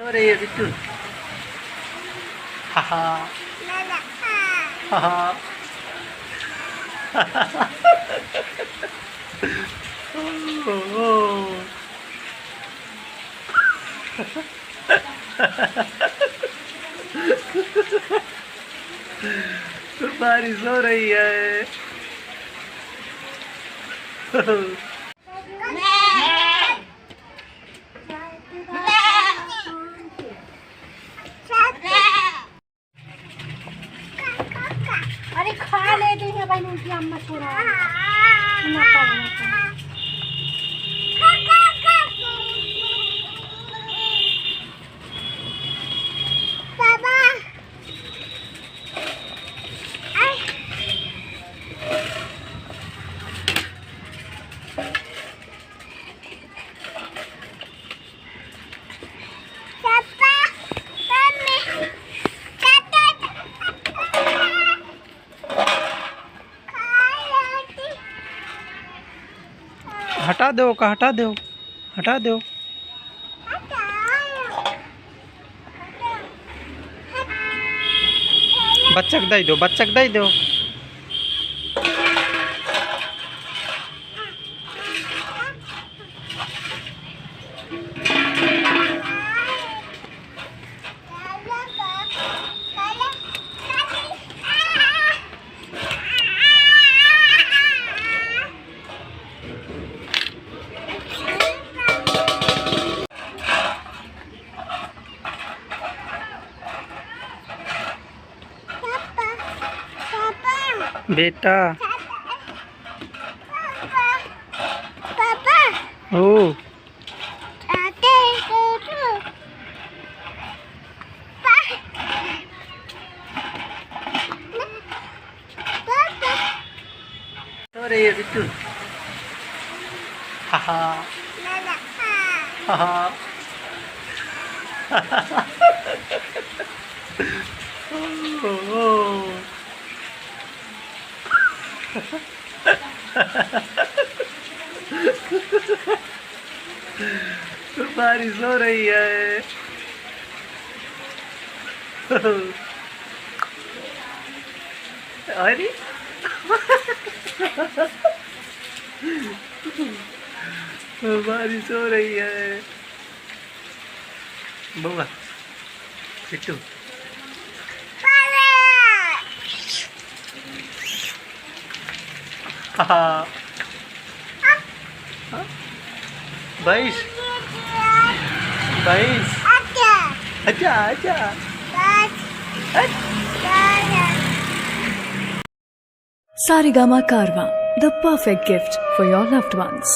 सो रही है बिट्टू। हा हा हा हा। बारिश हो रही है। अरे खा ले दे है भाई उनकी अम्मा छोड़ा ना पापा हटा दो का हटा दो हटा दो। बच्चक दे दो बच्चक दे दो। बेटा ओ सो रही है बिट्टू। हा हा हा हा। बारिश हो रही है। अरे बारिश हो रही है। बउआ बिट्टू हाँ बाईस बाईस। अच्छा अच्छा Sarigama Karwa, the perfect gift for your loved ones.